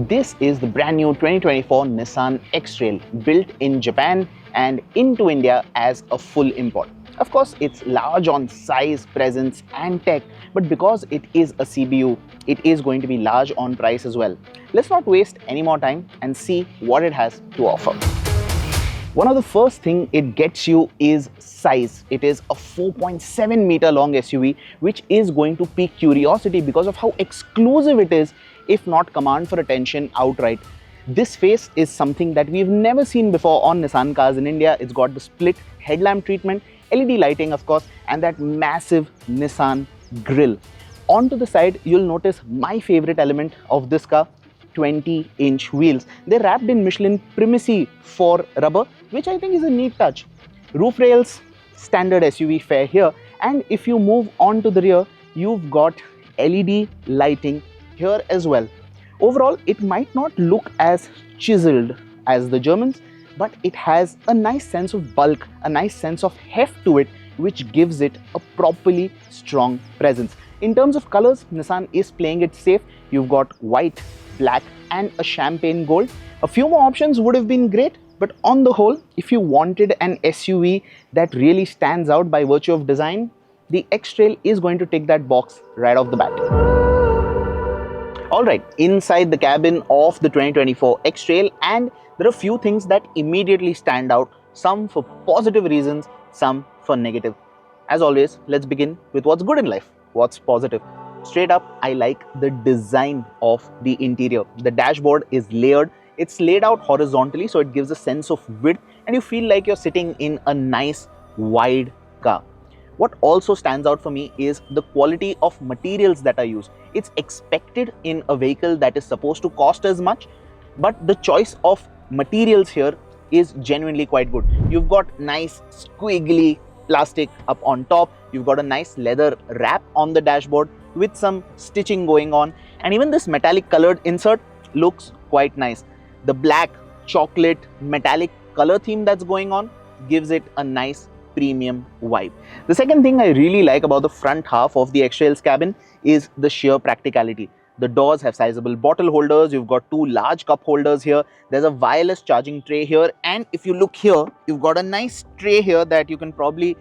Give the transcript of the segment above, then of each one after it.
This is the brand new 2024 Nissan X-Trail, built in Japan and into India as a full import. Of course, it's large on size, presence and tech, but because it is a CBU, it is going to be large on price as well. Let's not waste any more time and see what it has to offer. One of the first thing it gets you is size. It is a 4.7 meter long SUV, which is going to pique curiosity because of how exclusive it is, if not command for attention outright. This face is something that we've never seen before on Nissan cars in India. It's got the split headlamp treatment, LED lighting of course, and that massive Nissan grille. Onto the side, you'll notice my favorite element of this car, 20-inch wheels. They're wrapped in Michelin Primacy for rubber, which I think is a neat touch. Roof rails, standard SUV fare here, and if you move on to the rear, you've got LED lighting here as well. Overall, it might not look as chiseled as the Germans, but it has a nice sense of bulk, a nice sense of heft to it, which gives it a properly strong presence. In terms of colors, Nissan is playing it safe. You've got white, black and a champagne gold. A few more options would have been great, but on the whole, if you wanted an SUV that really stands out by virtue of design, the X-Trail is going to tick that box right off the bat. Alright, inside the cabin of the 2024 X-Trail, and there are a few things that immediately stand out, some for positive reasons, some for negative. As always, let's begin with what's good in life, what's positive. Straight up, I like the design of the interior. The dashboard is layered. It's laid out horizontally, so it gives a sense of width and you feel like you're sitting in a nice, wide car. What also stands out for me is the quality of materials that are used. It's expected in a vehicle that is supposed to cost as much, but the choice of materials here is genuinely quite good. You've got nice, squiggly plastic up on top. You've got a nice leather wrap on the dashboard with some stitching going on, and even this metallic colored insert looks quite nice. The black, chocolate, metallic color theme that's going on gives it a nice premium vibe. The second thing I really like about the front half of the X-Trail's cabin is the sheer practicality. The doors have sizable bottle holders. You've got two large cup holders here. There's a wireless charging tray here, and if you look here, you've got a nice tray here that you can probably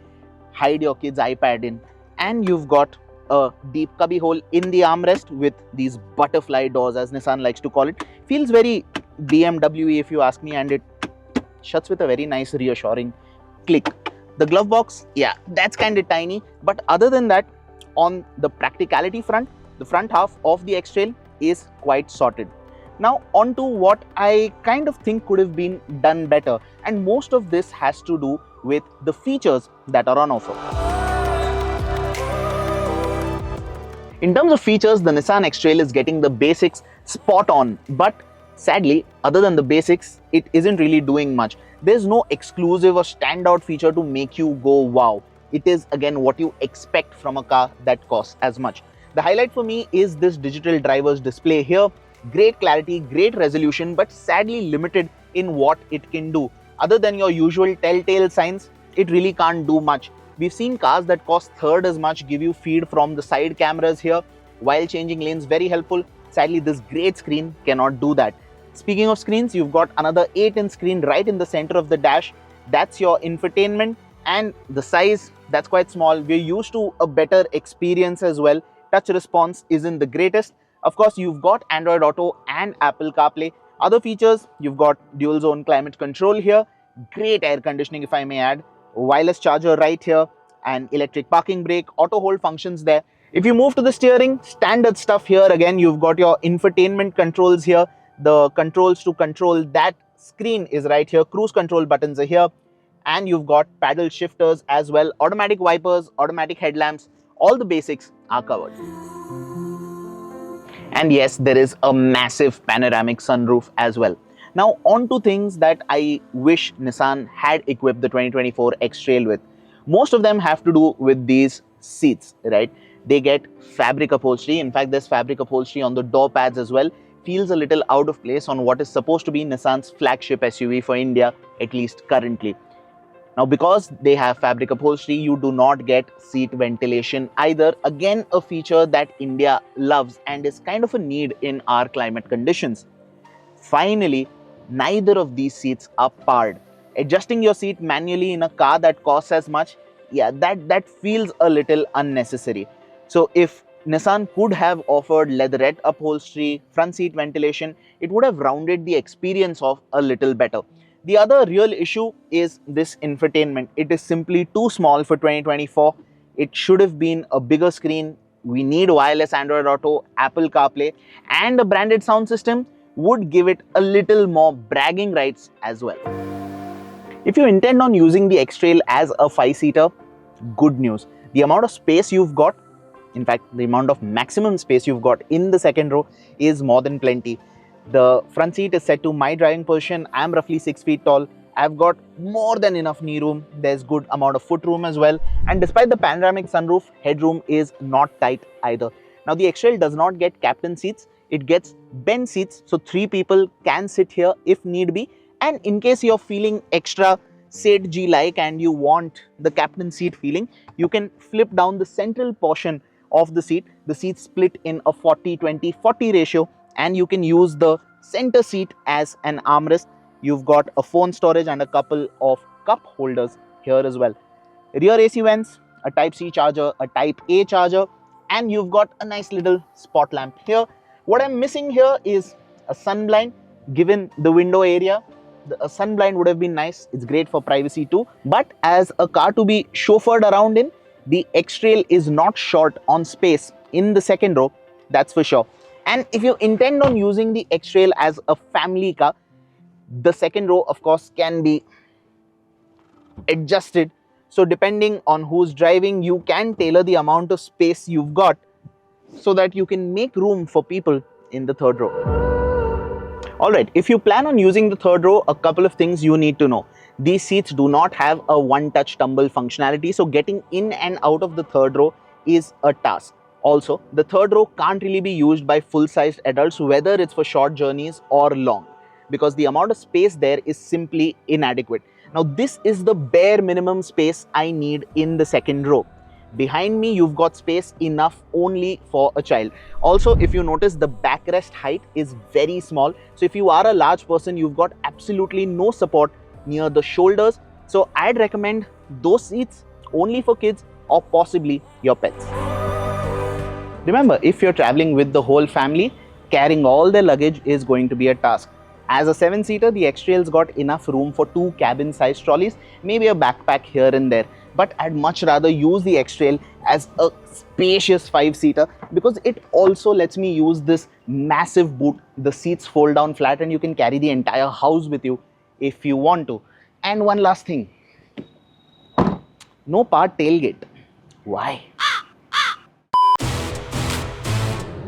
hide your kid's iPad in, and you've got a deep cubby hole in the armrest with these butterfly doors, as Nissan likes to call it. Feels very BMW if you ask me, and it shuts with a very nice reassuring click. The glove box, yeah, that's kind of tiny, but other than that, on the practicality front, the front half of the X-Trail is quite sorted. Now on to what I kind of think could have been done better, and most of this has to do with the features that are on offer. In terms of features, the Nissan X-Trail is getting the basics spot on, but sadly, other than the basics, it isn't really doing much. There's no exclusive or standout feature to make you go wow. It is again what you expect from a car that costs as much. The highlight for me is this digital driver's display here. Great clarity, great resolution, but sadly limited in what it can do. Other than your usual telltale signs, it really can't do much. We've seen cars that cost third as much give you feed from the side cameras here. While changing lanes, very helpful. Sadly, this great screen cannot do that. Speaking of screens, you've got another 8-inch screen right in the center of the dash. That's your infotainment, and the size, that's quite small. We're used to a better experience as well. Touch response isn't the greatest. Of course, you've got Android Auto and Apple CarPlay. Other features, you've got dual zone climate control here. Great air conditioning, if I may add. Wireless charger right here, and electric parking brake, auto hold functions there. If you move to the steering, standard stuff here. Again, you've got your infotainment controls here. The controls to control that screen is right here. Cruise control buttons are here, and you've got paddle shifters as well. Automatic wipers, automatic headlamps, all the basics are covered. And yes, there is a massive panoramic sunroof as well. Now on to things that I wish Nissan had equipped the 2024 X-Trail with. Most of them have to do with these seats, right? They get fabric upholstery. In fact, there's fabric upholstery on the door pads as well. Feels a little out of place on what is supposed to be Nissan's flagship SUV for India, at least currently. Now, because they have fabric upholstery, you do not get seat ventilation either. Again, a feature that India loves and is kind of a need in our climate conditions. Finally, neither of these seats are powered. Adjusting your seat manually in a car that costs as much, yeah, that feels a little unnecessary. So if Nissan could have offered leatherette upholstery, front seat ventilation, it would have rounded the experience off a little better. The other real issue is this infotainment. It is simply too small for 2024. It should have been a bigger screen. We need wireless Android Auto, Apple CarPlay, and a branded sound system would give it a little more bragging rights as well. If you intend on using the X-Trail as a 5-seater, good news. The amount of space you've got, in fact, the amount of maximum space you've got in the second row is more than plenty. The front seat is set to my driving position. I'm roughly 6 feet tall. I've got more than enough knee room. There's good amount of foot room as well. And despite the panoramic sunroof, headroom is not tight either. Now, the X-Trail does not get captain seats. It gets bench seats, so 3 people can sit here if need be. And in case you're feeling extra Seth-G-like and you want the captain seat feeling, you can flip down the central portion of the seat. The seat split in a 40-20-40 ratio, and you can use the center seat as an armrest. You've got a phone storage and a couple of cup holders here as well. Rear AC vents, a Type-C charger, a Type-A charger, and you've got a nice little spot lamp here. What I'm missing here is a sun blind. Given the window area, a sun blind would have been nice. It's great for privacy too. But as a car to be chauffeured around in, the X-Trail is not short on space in the second row, that's for sure. And if you intend on using the X-Trail as a family car, the second row, of course, can be adjusted. So depending on who's driving, you can tailor the amount of space you've got so that you can make room for people in the third row. Alright, if you plan on using the third row, a couple of things you need to know. These seats do not have a one-touch tumble functionality, so getting in and out of the third row is a task. Also, the third row can't really be used by full-sized adults, whether it's for short journeys or long, because the amount of space there is simply inadequate. Now, this is the bare minimum space I need in the second row. Behind me, you've got space enough only for a child. Also, if you notice, the backrest height is very small. So if you are a large person, you've got absolutely no support near the shoulders. So I'd recommend those seats only for kids or possibly your pets. Remember, if you're traveling with the whole family, carrying all their luggage is going to be a task. As a 7-seater, the X-Trail's got enough room for 2 cabin-sized trolleys, maybe a backpack here and there. But I'd much rather use the X-Trail as a spacious 5-seater because it also lets me use this massive boot. The seats fold down flat and you can carry the entire house with you if you want to. And one last thing, no power tailgate. Why?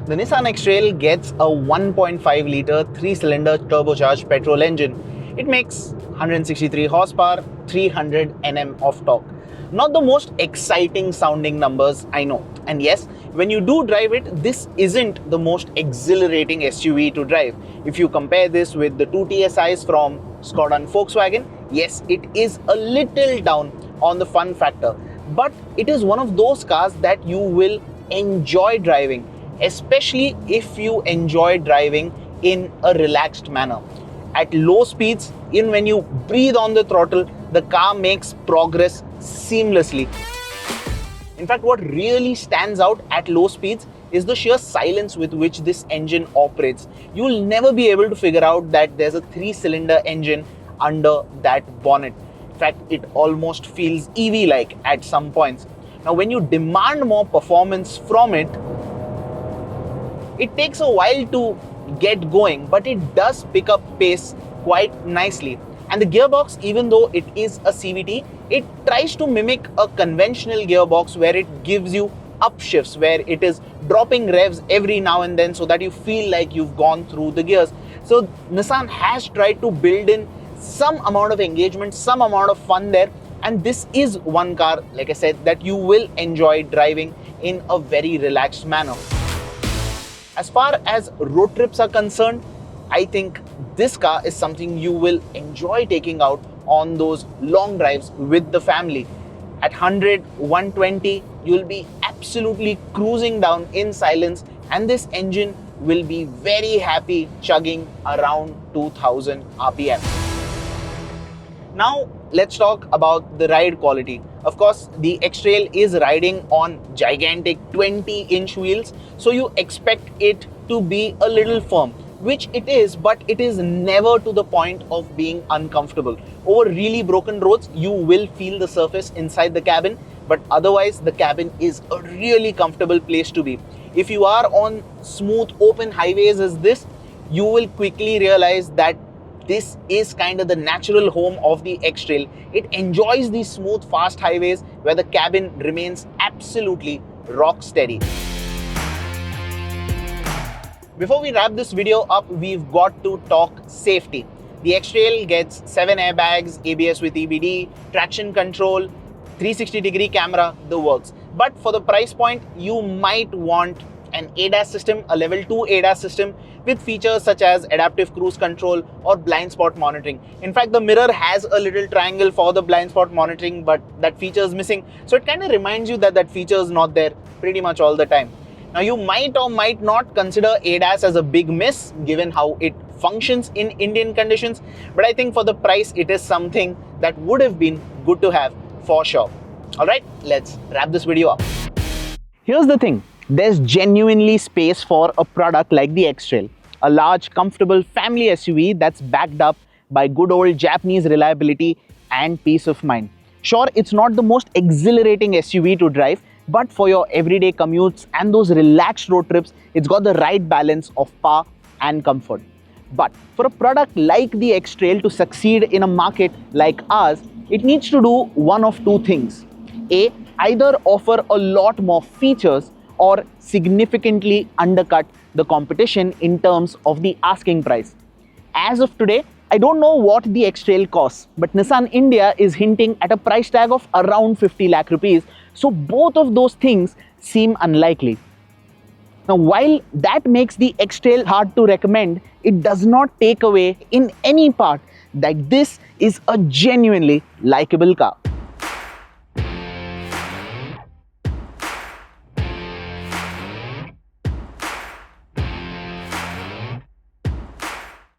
The Nissan X-Trail gets a 1.5 litre 3-cylinder turbocharged petrol engine. It makes 163 horsepower, 300 Nm of torque. Not the most exciting sounding numbers, I know. And yes, when you do drive it, this isn't the most exhilarating SUV to drive. If you compare this with the 2 TSIs from Skoda and Volkswagen, yes, it is a little down on the fun factor. But it is one of those cars that you will enjoy driving, especially if you enjoy driving in a relaxed manner. At low speeds, even when you breathe on the throttle, the car makes progress seamlessly. In fact, what really stands out at low speeds is the sheer silence with which this engine operates. You'll never be able to figure out that there's a 3-cylinder engine under that bonnet. In fact, it almost feels EV-like at some points. Now, when you demand more performance from it, it takes a while to get going, but it does pick up pace quite nicely. And the gearbox, even though it is a CVT, it tries to mimic a conventional gearbox where it gives you upshifts, where it is dropping revs every now and then so that you feel like you've gone through the gears. So Nissan has tried to build in some amount of engagement, some amount of fun there. And this is one car, like I said, that you will enjoy driving in a very relaxed manner. As far as road trips are concerned, I think this car is something you will enjoy taking out on those long drives with the family. At 100, 120, you'll be absolutely cruising down in silence, and this engine will be very happy chugging around 2000 RPM. Now let's talk about the ride quality. Of course, the X-Trail is riding on gigantic 20-inch wheels, so you expect it to be a little firm, which it is, but it is never to the point of being uncomfortable. Over really broken roads, you will feel the surface inside the cabin, but otherwise the cabin is a really comfortable place to be. If you are on smooth open highways as this, you will quickly realize that this is kind of the natural home of the X-Trail. It enjoys these smooth, fast highways where the cabin remains absolutely rock steady. Before we wrap this video up, we've got to talk safety. The X-Trail gets 7 airbags, ABS with EBD, traction control, 360-degree camera, the works. But for the price point, you might want an ADAS system, a level 2 ADAS system with features such as adaptive cruise control or blind spot monitoring. In fact, the mirror has a little triangle for the blind spot monitoring, but that feature is missing. So it kind of reminds you that that feature is not there pretty much all the time. Now you might or might not consider ADAS as a big miss given how it functions in Indian conditions, but I think for the price it is something that would have been good to have for sure. Alright, let's wrap this video up. Here's the thing. There's genuinely space for a product like the X-Trail, a large, comfortable family SUV that's backed up by good old Japanese reliability and peace of mind. Sure, it's not the most exhilarating SUV to drive, but for your everyday commutes and those relaxed road trips, it's got the right balance of power and comfort. But for a product like the X-Trail to succeed in a market like ours, it needs to do one of two things. A, either offer a lot more features or significantly undercut the competition in terms of the asking price. As of today, I don't know what the X-Trail costs, but Nissan India is hinting at a price tag of around 50 lakh rupees, so both of those things seem unlikely. Now, while that makes the X-Trail hard to recommend, it does not take away in any part that this is a genuinely likable car.